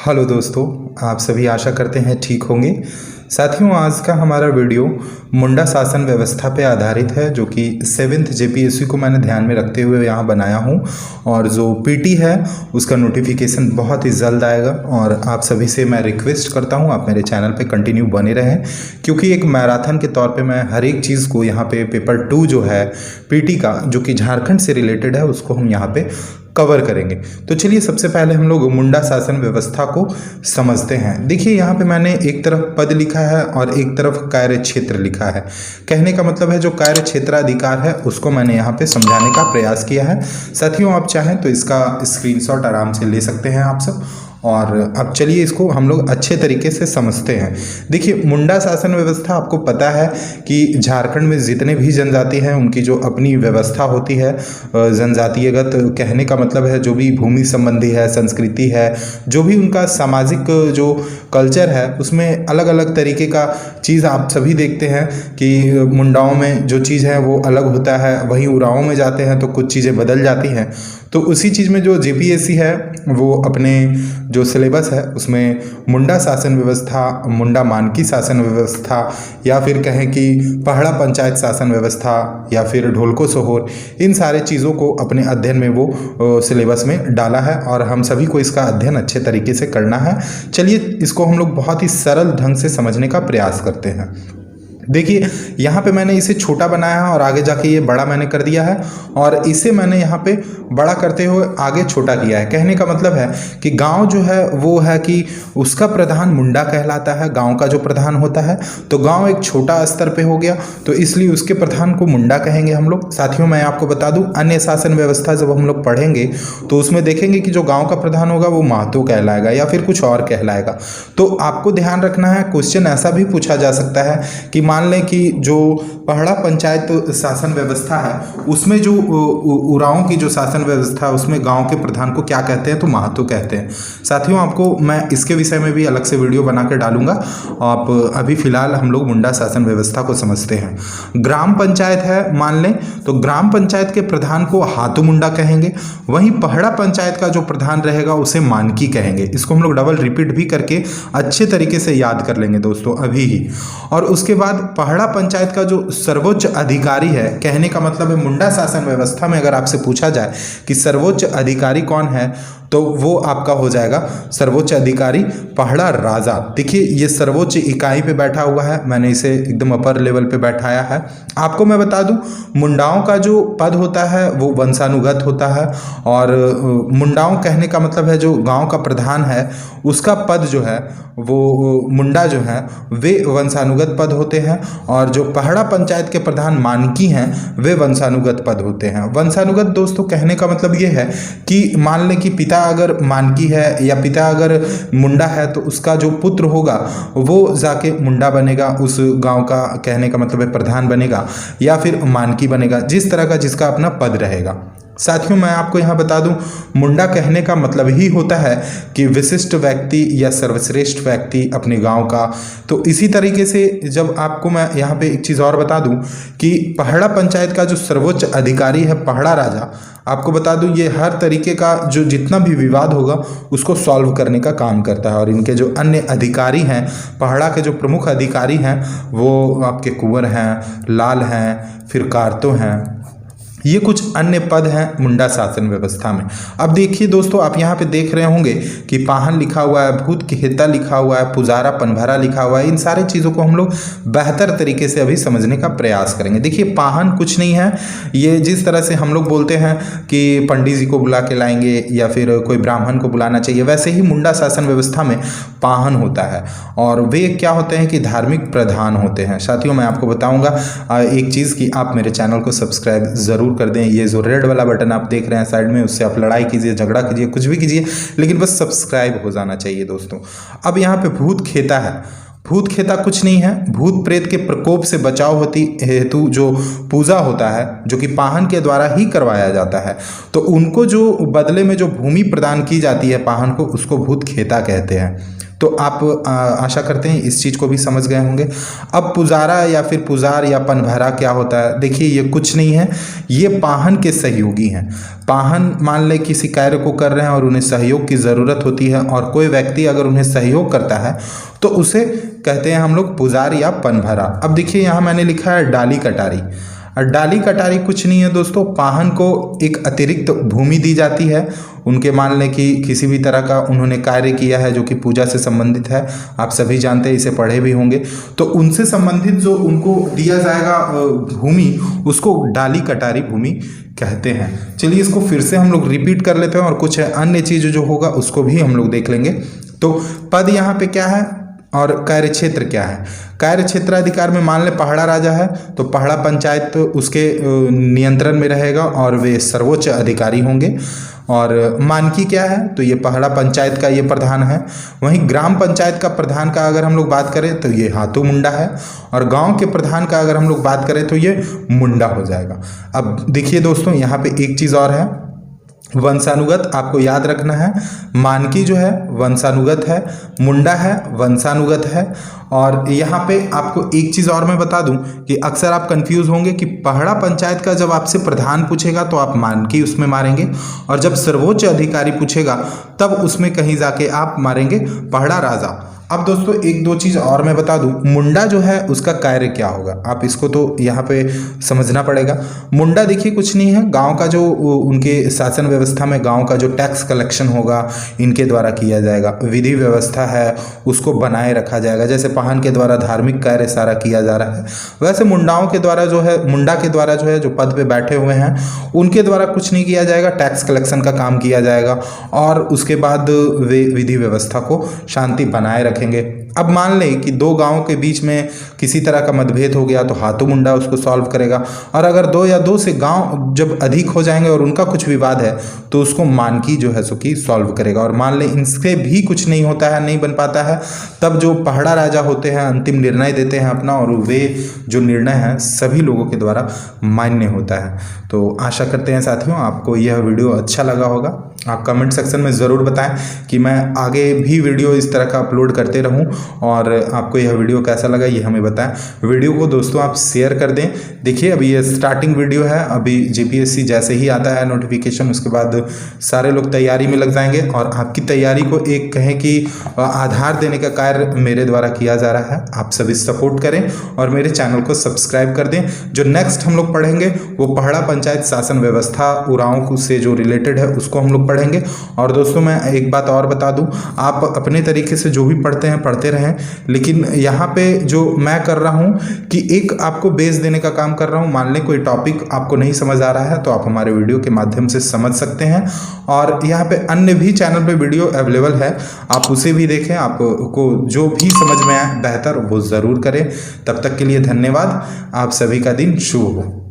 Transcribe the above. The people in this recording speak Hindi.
हेलो दोस्तों, आप सभी आशा करते हैं ठीक होंगे। साथियों, आज का हमारा वीडियो मुंडा शासन व्यवस्था पे आधारित है, जो कि 7th जेपीएससी को मैंने ध्यान में रखते हुए यहाँ बनाया हूँ। और जो पीटी है उसका नोटिफिकेशन बहुत ही जल्द आएगा। और आप सभी से मैं रिक्वेस्ट करता हूँ आप मेरे चैनल पे कंटिन्यू बने रहें, क्योंकि एक मैराथन के तौर पे मैं हर एक चीज़ को यहाँ पे पेपर 2 जो है पीटी का, जो कि झारखंड से रिलेटेड है, उसको हम यहाँ पे कवर करेंगे। तो चलिए सबसे पहले हम लोग मुंडा शासन व्यवस्था को समझते हैं। देखिए, यहाँ पे मैंने एक तरफ पद लिखा है और एक तरफ कार्य क्षेत्र लिखा है। कहने का मतलब है जो कार्य क्षेत्राधिकार है उसको मैंने यहाँ पे समझाने का प्रयास किया है। साथियों, आप चाहें तो इसका स्क्रीनशॉट आराम से ले सकते हैं आप सब। और अब चलिए इसको हम लोग अच्छे तरीके से समझते हैं। देखिए, मुंडा शासन व्यवस्था, आपको पता है कि झारखंड में जितने भी जनजाति हैं उनकी जो अपनी व्यवस्था होती है जनजातीयगत, कहने का मतलब है जो भी भूमि संबंधी है, संस्कृति है, जो भी उनका सामाजिक जो कल्चर है, उसमें अलग अलग तरीके का चीज़ आप सभी देखते हैं कि मुंडाओं में जो चीज़ है वो अलग होता है, वहीं उराओं में जाते हैं तो कुछ चीज़ें बदल जाती हैं। तो उसी चीज़ में जो जेपीएससी है वो अपने जो सिलेबस है उसमें मुंडा शासन व्यवस्था, मुंडा मानकी शासन व्यवस्था, या फिर कहें कि पहाड़ा पंचायत शासन व्यवस्था, या फिर ढोलको सोहोर, इन सारे चीज़ों को अपने अध्ययन में वो सिलेबस में डाला है। और हम सभी को इसका अध्ययन अच्छे तरीके से करना है। चलिए इसको हम लोग बहुत ही सरल ढंग से समझने का प्रयास करते हैं। देखिए, यहाँ पे मैंने इसे छोटा बनाया है और आगे जाके ये बड़ा मैंने कर दिया है, और इसे मैंने यहाँ पे बड़ा करते हुए आगे छोटा किया है। कहने का मतलब है कि गांव जो है वो है कि उसका प्रधान मुंडा कहलाता है, गांव का जो प्रधान होता है। तो गांव एक छोटा स्तर पे हो गया, तो इसलिए उसके प्रधान को मुंडा कहेंगे हम लोग। साथियों, मैं आपको बता दूं, अन्य शासन व्यवस्था जब हम लोग पढ़ेंगे तो उसमें देखेंगे कि जो गाँव का प्रधान होगा वो महतो कहलाएगा या फिर कुछ और कहलाएगा। तो आपको ध्यान रखना है, क्वेश्चन ऐसा भी पूछा जा सकता है कि मान लें कि जो पहाड़ा पंचायत शासन व्यवस्था है उसमें जो उराओं की जो शासन व्यवस्था है उसमें गांव के प्रधान को क्या कहते हैं, तो महतो कहते हैं। साथियों, आपको मैं इसके विषय में भी अलग से वीडियो बना कर डालूंगा। आप अभी फिलहाल हम लोग मुंडा शासन व्यवस्था को समझते हैं। ग्राम पंचायत है मान लें, तो ग्राम पंचायत के प्रधान को हाथू मुंडा कहेंगे। वहीं पहाड़ा पंचायत का जो प्रधान रहेगा उसे मानकी कहेंगे। इसको हम लोग डबल रिपीट भी करके अच्छे तरीके से याद कर लेंगे दोस्तों अभी ही। और उसके बाद पहाड़ा पंचायत का जो सर्वोच्च अधिकारी है, कहने का मतलब है मुंडा शासन व्यवस्था में अगर आपसे पूछा जाए कि सर्वोच्च अधिकारी कौन है, तो वो आपका हो जाएगा सर्वोच्च अधिकारी पहाड़ा राजा। देखिए, ये सर्वोच्च इकाई पे बैठा हुआ है, मैंने इसे एकदम अपर लेवल पे बैठाया है। आपको मैं बता दूं, मुंडाओं का जो पद होता है वो वंशानुगत होता है। और मुंडाओं कहने का मतलब है जो गांव का प्रधान है उसका पद जो है वो मुंडा जो है वे वंशानुगत पद होते हैं। और जो पहाड़ा पंचायत के प्रधान मानकी हैं वे वंशानुगत पद होते हैं। वंशानुगत दोस्तों कहने का मतलब ये है कि मान लें कि पिता अगर मानकी है या पिता अगर मुंडा है तो उसका जो पुत्र होगा वो जाके मुंडा बनेगा, उस गांव का कहने का मतलब है प्रधान बनेगा या फिर मानकी बनेगा, जिस तरह का जिसका अपना पद रहेगा। साथियों, मैं आपको यहाँ बता दूं, मुंडा कहने का मतलब ही होता है कि विशिष्ट व्यक्ति या सर्वश्रेष्ठ व्यक्ति अपने गांव का। तो इसी तरीके से जब आपको मैं यहाँ पे एक चीज़ और बता दूं कि पहाड़ा पंचायत का जो सर्वोच्च अधिकारी है पहाड़ा राजा, आपको बता दूं ये हर तरीके का जो जितना भी विवाद होगा उसको सॉल्व करने का काम करता है। और इनके जो अन्य अधिकारी हैं, पहाड़ा के जो प्रमुख अधिकारी हैं वो आपके कुंवर हैं, लाल हैं, फिर कारतो हैं, ये कुछ अन्य पद हैं मुंडा शासन व्यवस्था में। अब देखिए दोस्तों, आप यहाँ पे देख रहे होंगे कि पाहन लिखा हुआ है, भूत खेता लिखा हुआ है, पुजारा पनभरा लिखा हुआ है। इन सारी चीज़ों को हम लोग बेहतर तरीके से अभी समझने का प्रयास करेंगे। देखिए, पाहन कुछ नहीं है, ये जिस तरह से हम लोग बोलते हैं कि पंडित जी को बुला के लाएंगे या फिर कोई ब्राह्मण को बुलाना चाहिए, वैसे ही मुंडा शासन व्यवस्था में पाहन होता है। और वे क्या होते हैं कि धार्मिक प्रधान होते हैं। साथियों, मैं आपको बताऊँगा एक चीज़ कि आप मेरे चैनल को सब्सक्राइब ज़रूर कर दें। ये जो रेड वाला बटन आप देख रहे हैं साइड में, उससे आप लड़ाई कीजिए, झगड़ा कीजिए, कुछ भी कीजिए, लेकिन बस सब्सक्राइब हो जाना चाहिए दोस्तों। अब यहाँ पे भूत खेता है। भूत खेता कुछ नहीं है, भूत प्रेत के प्रकोप से बचाव होती हेतु जो पूजा होता है, जो कि पाहन के द्वारा ही करवाया जाता है, तो उनको जो बदले में जो भूमि प्रदान की जाती है पाहन को, उसको भूत खेता कहते हैं। तो आप आशा करते हैं इस चीज़ को भी समझ गए होंगे। अब पुजारा या फिर पुजार या पनभरा क्या होता है, देखिए ये कुछ नहीं है, ये पाहन के सहयोगी हैं। पाहन मान ले किसी कार्य को कर रहे हैं और उन्हें सहयोग की ज़रूरत होती है, और कोई व्यक्ति अगर उन्हें सहयोग करता है तो उसे कहते हैं हम लोग पुजार या पनभरा। अब देखिए यहाँ मैंने लिखा है डाली कटारी। और डाली कटारी कुछ नहीं है दोस्तों, पाहन को एक अतिरिक्त भूमि दी जाती है। उनके मान लें कि किसी भी तरह का उन्होंने कार्य किया है जो कि पूजा से संबंधित है, आप सभी जानते हैं, इसे पढ़े भी होंगे, तो उनसे संबंधित जो उनको दिया जाएगा भूमि, उसको डाली कटारी भूमि कहते हैं। चलिए इसको फिर से हम लोग रिपीट कर लेते हैं और कुछ अन्य चीज़ जो होगा उसको भी हम लोग देख लेंगे। तो पद यहाँ पे क्या है और कार्य क्षेत्र क्या है। कार्य क्षेत्राधिकार में मान ले पहाड़ा राजा है तो पहाड़ा पंचायत उसके नियंत्रण में रहेगा और वे सर्वोच्च अधिकारी होंगे। और मानकी क्या है, तो ये पहाड़ा पंचायत का ये प्रधान है। वहीं ग्राम पंचायत का प्रधान का अगर हम लोग बात करें तो ये हाथू मुंडा है, और गांव के प्रधान का अगर हम लोग बात करें तो ये मुंडा हो जाएगा। अब देखिए दोस्तों यहाँ पे एक चीज़ और है, वंशानुगत आपको याद रखना है। मानकी जो है वंशानुगत है, मुंडा है वंशानुगत है। और यहाँ पे आपको एक चीज़ और मैं बता दूं कि अक्सर आप कंफ्यूज होंगे कि पहाड़ा पंचायत का जब आपसे प्रधान पूछेगा तो आप मानकी उसमें मारेंगे, और जब सर्वोच्च अधिकारी पूछेगा तब उसमें कहीं जाके आप मारेंगे पहाड़ा राजा। अब दोस्तों एक दो चीज़ और मैं बता दूं, मुंडा जो है उसका कार्य क्या होगा, आप इसको तो यहाँ पे समझना पड़ेगा। मुंडा देखिए कुछ नहीं है, गांव का जो उनके शासन व्यवस्था में गांव का जो टैक्स कलेक्शन होगा इनके द्वारा किया जाएगा, विधि व्यवस्था है उसको बनाए रखा जाएगा। जैसे पाहन के द्वारा धार्मिक कार्य सारा किया जा रहा है, वैसे मुंडाओं के द्वारा जो है, मुंडा के द्वारा जो है जो पद पे बैठे हुए हैं उनके द्वारा कुछ नहीं किया जाएगा, टैक्स कलेक्शन का काम किया जाएगा और उसके बाद वे विधि व्यवस्था को शांति बनाए रखेंगे। अब मान लें कि दो गांवों के बीच में किसी तरह का मतभेद हो गया तो हाथू मुंडा उसको सॉल्व करेगा, और अगर दो या दो से गांव जब अधिक हो जाएंगे और उनका कुछ विवाद है तो उसको मानकी जो है सो कि सॉल्व करेगा। और मान लें इनसे भी कुछ नहीं होता है, नहीं बन पाता है, तब जो पहाड़ा राजा होते हैं अंतिम निर्णय देते हैं अपना, और वे जो निर्णय है सभी लोगों के द्वारा मान्य होता है। तो आशा करते हैं साथियों आपको यह वीडियो अच्छा लगा होगा। आप कमेंट सेक्शन में ज़रूर बताएं कि मैं आगे भी वीडियो इस तरह का अपलोड करते रहूं, और आपको यह वीडियो कैसा लगा ये हमें बताएं। वीडियो को दोस्तों आप शेयर कर दें। देखिए अभी ये स्टार्टिंग वीडियो है, अभी जीपीएससी जैसे ही आता है नोटिफिकेशन उसके बाद सारे लोग तैयारी में लग जाएंगे, और आपकी तैयारी को एक कहें कि आधार देने का कार्य मेरे द्वारा किया जा रहा है। आप सभी सपोर्ट करें और मेरे चैनल को सब्सक्राइब कर दें। जो नेक्स्ट हम लोग पढ़ेंगे वो पहाड़ा पंचायत शासन व्यवस्था उरांव से जो रिलेटेड है उसको हम लोग पढ़ेंगे। और दोस्तों मैं एक बात और बता दूं, आप अपने तरीके से जो भी पढ़ते हैं पढ़ते रहें, लेकिन यहाँ पे जो मैं कर रहा हूँ कि एक आपको बेस देने का काम कर रहा हूँ। मान लें कोई टॉपिक आपको नहीं समझ आ रहा है तो आप हमारे वीडियो के माध्यम से समझ सकते हैं, और यहाँ पे अन्य भी चैनल पे वीडियो अवेलेबल है, आप उसे भी देखें। आपको जो भी समझ में आए बेहतर वो ज़रूर करें। तब तक के लिए धन्यवाद। आप सभी का दिन शुभ हो।